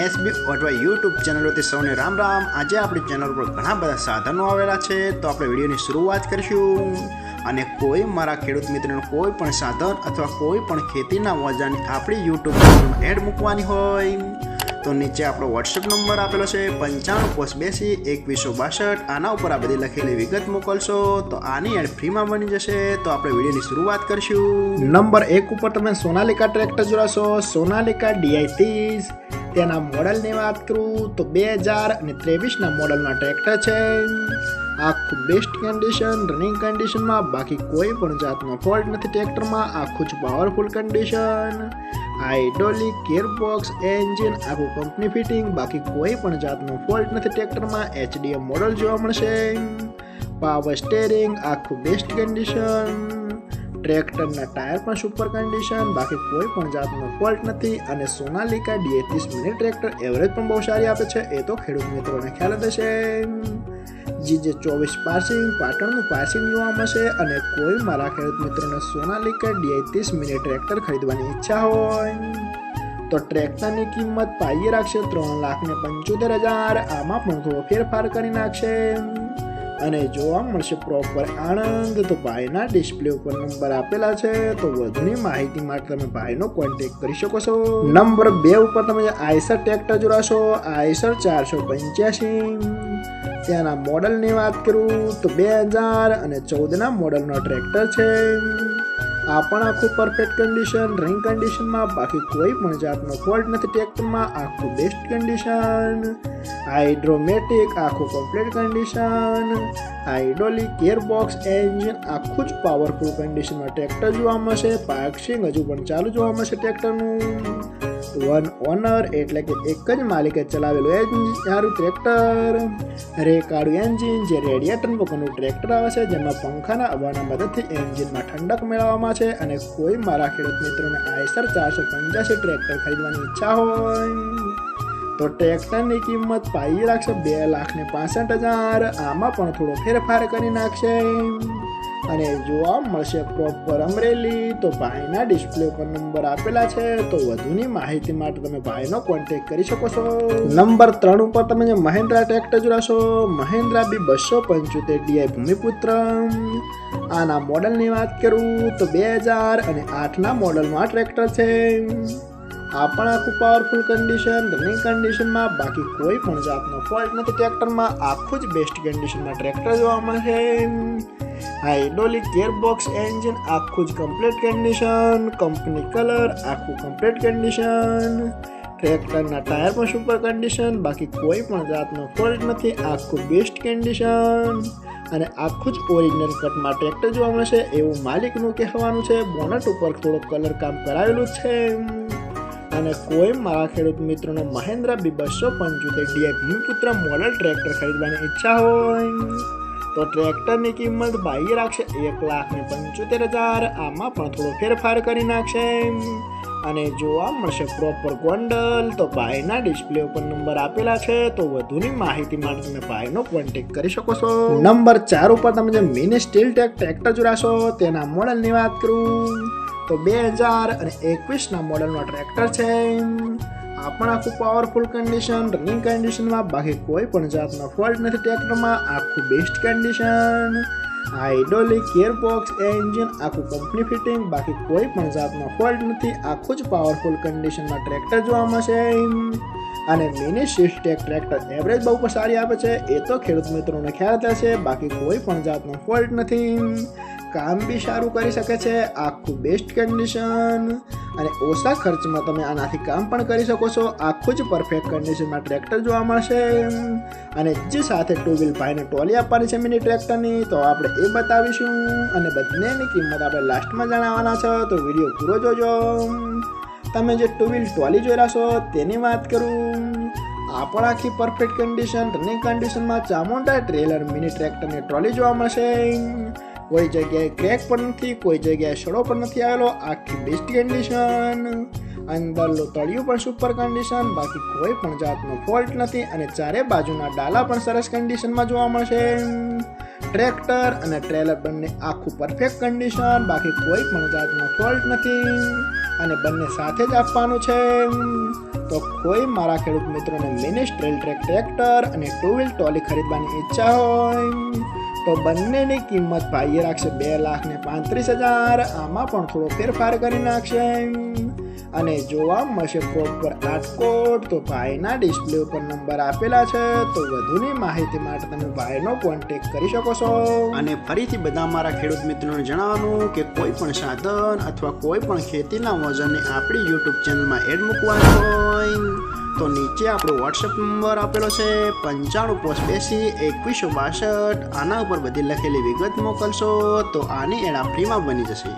SB અથવા YouTube ચેનલોથી સૌને રામ રામ। આજે આપણી ચેનલ પર ઘણા બધા સાધનો આવેલા છે, તો આપણે વિડીયોની શરૂઆત કરીશું। અને કોઈ મારા ખેડૂત મિત્રોને કોઈ પણ સાધન અથવા કોઈ પણ ખેતીના ઓજારની આપણી યુટ્યુબ ચેનલમાં એડ મૂકવાની હોય તો નીચે આપણો વોટ્સએપ નંબર આપેલો છે 95822162। આના ઉપર આ બધી લખેલી વિગત મોકલશો તો આની એડ ફ્રીમાં બની જશે। તો આપણે વિડીયોની શરૂઆત કરીશું। નંબર 1 ઉપર તમે સોનાલિકા ટ્રેક્ટર જોડાશો। સોનાલિકા DI30 તેના મોડલની વાત કરું તો 2023ના મોડલના ટ્રેક્ટર છે। આખું બેસ્ટ કન્ડિશન, રનિંગ કન્ડિશનમાં, બાકી કોઈ પણ જાતનો ફોલ્ટ નથી ટ્રેક્ટરમાં। આખું જ powerful condition, hydraulic, gearbox, engine આખું કંપની ફિટિંગ, બાકી કોઈ પણ જાતનો ફોલ્ટ નથી ટ્રેક્ટરમાં। HDM મોડલ જોવા મળશે। પાવર સ્ટેરિંગ આખું બેસ્ટ કન્ડિશન, ટ્રેક્ટરના ટાયર પણ સુપર કન્ડિશન, બાકી કોઈ પણ જાતનો ફોલ્ટ નથી। અને Sonalika DI30 mini tractor average પણ બહુ સારી આપે છે, એ તો ખેડૂત મિત્રોને ખ્યાલ જ હશે। GJ24 પાર્સિંગ, પાટણનું પાર્સિંગ જોવા મળશે। અને કોઈ મારા ખેડૂત મિત્રોને સોનાલિકા DI30 મિની ટ્રેક્ટર ખરીદવાની ઈચ્છા હોય તો ટ્રેક્ટરની કિંમત પાઈએ રાખશે 3,75,000। આમાં પણ થોડો ફેરફાર કરી નાખશે અને જોવા મળશે પ્રોપર આણંદ। તો ભાઈના ડિસ્પ્લે ઉપર નંબર આપેલા છે, તો વધુની માહિતી માટે તમે ભાઈનો કોન્ટેક્ટ કરી શકો છો। નંબર 2 ઉપર તમે આઈસર ટ્રેક્ટર જોડાશો। આઈસર 485 ત્યાંના મોડલની વાત કરું તો 2014ના મોડલનો ટ્રેક્ટર છે। આ પણ આખું પરફેક્ટ કન્ડિશન, રનિંગ કન્ડિશનમાં, બાકી કોઈ પણ જાતનો ફોલ્ટ નથી ટ્રેક્ટરમાં। આખું બેસ્ટ કન્ડિશન, હાઇડ્રોમેટિક આખું complete condition, hydraulic, gearbox, engine આખું જ પાવરફુલ કન્ડિશનમાં ટ્રેક્ટર જોવા મળશે। પાર્સિંગ હજુ પણ ચાલુ જોવા મળશે ટ્રેક્ટરનું। વન ઓનર એટલે કે એક જ માલિકે ચલાવેલું ટ્રેક્ટર। રેકાળું એન્જિન જે રેડિએટર વગરનું ટ્રેક્ટર આવે છે, જેમાં પંખાના હવાના મદદથી એન્જિનમાં ઠંડક મેળવવામાં છે। અને કોઈ મારા ખેડૂત મિત્રોને આઈસર 485 ટ્રેક્ટર ખરીદવાની ઈચ્છા હોય તો ટ્રેક્ટરની કિંમત પાઈ રાખશે 2,65,000। આમાં પણ થોડો ફેરફાર કરી નાખશે અને જોવા મળશે પ્રોપર અમરેલી। તો ભાઈના ડિસ્પ્લે પર નંબર આપેલા છે, તો વધુની માહિતી માટે તમે ભાઈનો કોન્ટેક્ટ કરી શકો છો। નંબર 3 ઉપર તમે જે મહિન્દ્રા ટ્રેક્ટર જોડાશો। મહિન્દ્રા B275 DI ભૂમિપુત્ર, આના મોડલની વાત કરું તો 2008ના મોડલનું આ ટ્રેક્ટર છે। આ પણ આખું પાવરફુલ કન્ડિશન, રનિંગ કન્ડિશનમાં, બાકી કોઈ પણ જાતનો ફોલ્ટ નથી ટ્રેક્ટરમાં। આખું જ બેસ્ટ કન્ડિશનમાં ટ્રેક્ટર જોવા મળશે। હાઇડ્રોલિક, ગિયરબોક્સ, એન્જિન આખું જ કમ્પ્લીટ કન્ડિશન, કંપની કલર આખું કમ્પ્લીટ કન્ડિશન, ટ્રેક્ટરના ટાયર પણ સુપર કન્ડિશન, બાકી કોઈ પણ જાતનો ફોલ્ટ નથી। આખું બેસ્ટ કન્ડિશન અને આખું જ ઓરિજિનલ કટમાં ટ્રેક્ટર જોવા મળશે એવું માલિકનું કહેવાનું છે। બોનટ ઉપર થોડો કલર કામ કરાવેલું છે। અને કોઈ મારા ખેડૂત મિત્રોને Mahindra B275 DI Bhumiputra model tractor ખરીદવાની ઈચ્છા હોય તો ટ્રેક્ટરની કિંમત બાઈએ રાખશે 1,75,000। આમાં પણ થોડો ફેરફાર કરી નાખશે અને જોવા મળશે પ્રોપર ગોંડલ। તો ભાઈના ડિસ્પ્લે ઉપર નંબર આપેલા છે, તો વધુની માહિતી માટે તમે ભાઈનો કોન્ટેક્ટ કરી શકો છો। નંબર 4 ઉપર તમે જે મિની સ્ટીલ ટ્રેક્ટર જોડાશો। તેના મોડલની વાત કરું તો 2021ના મોડલનો ટ્રેક્ટર છે। આ પણ આખું પાવરફુલ કન્ડિશન, રનિંગ કન્ડિશનમાં, બાકી કોઈ પણ જાતનો ફોલ્ટ નથી ટ્રેક્ટરમાં। આખું best condition, hydraulic, gearbox, engine આખું કંપની ફિટિંગ, બાકી કોઈ પણ જાતનો ફોલ્ટ નથી। આખું જ પાવરફુલ કન્ડિશનમાં ટ્રેક્ટર જોવા મળશે। અને મિની સ્ટીલ ટ્રેક્ટર એવરેજ બહુ સારી આપે છે, એ તો ખેડૂત મિત્રોને ખ્યાલ થશે, બાકી કોઈ પણ જાતનો ફોલ્ટ નથી। કામ બી સારું કરી શકે છે, આખું બેસ્ટ કન્ડિશન અને ઓછા ખર્ચમાં તમે આનાથી કામ પણ કરી શકો છો। આખું જ પરફેક્ટ કન્ડિશનમાં ટ્રેક્ટર જોવા મળશે। અને જે સાથે 2 વ્હીલ ભાઈને ટોલી આપવાની છે મિની ટ્રેક્ટરની, તો આપણે એ બતાવીશું અને બંનેની કિંમત આપણે લાસ્ટમાં જણાવવાના છે, તો વિડીયો પૂરો જોજો। તમે જે 2 વ્હીલ ટોલી જોઈ રહ્યા છો તેની વાત કરું, આ પણ આખી પરફેક્ટ કન્ડિશન, રનિંગ કન્ડિશનમાં ચામુંડા ટ્રેલર મિની ટ્રેક્ટરની ટ્રોલી જોવા મળશે। કોઈ જગ્યાએ ક્રેક પણ નથી, કોઈ જગ્યાએ સડો પણ નથી આવેલો, આખી બેસ્ટ કન્ડિશન, અંદરનું તળિયું પણ સુપર કન્ડિશન, બાકી કોઈ પણ જાતનો ફોલ્ટ નથી। અને ચારે બાજુના ડાલા પણ સરસ કન્ડિશનમાં જોવા મળશે। ટ્રેક્ટર અને ટ્રેલર બંને આખું પરફેક્ટ કન્ડિશન, બાકી કોઈ પણ જાતનો ફોલ્ટ નથી। અને બંને સાથે જ આપવાનું છે. તો કોઈ મારા ખેડૂત મિત્રોને મિની સ્ટ્રેલ ટ્રેક ટ્રેક્ટર અને 2 વ્હીલ ટ્રોલી ખરીદવાની ઈચ્છા હોય તો બંનેની કિંમત ભાઈએ રાખશે 2,35,000. આમાં પણ થોડો ફેરફાર કરી નાખશે અને જોવા મળશે પ્રોપર રાજકોટ. તો ભાઈના ડિસ્પ્લે ઉપર નંબર આપેલા છે, તો વધુની માહિતી માટે તમે ભાઈનો કોન્ટેક્ટ કરી શકો છો. અને ફરીથી બધા મારા ખેડૂત મિત્રોને જણાવવાનું કે કોઈ પણ સાધન અથવા કોઈ પણ ખેતીના ઓજારને આપણી યુટ્યુબ ચેનલમાં એડ મૂકવાનું હોય તો નીચે આપણો વોટ્સએપ નંબર આપેલો છે 9582 2162. આના ઉપર બધી લખેલી વિગત મોકલશો તો આની એડ ફ્રીમાં બની જશે.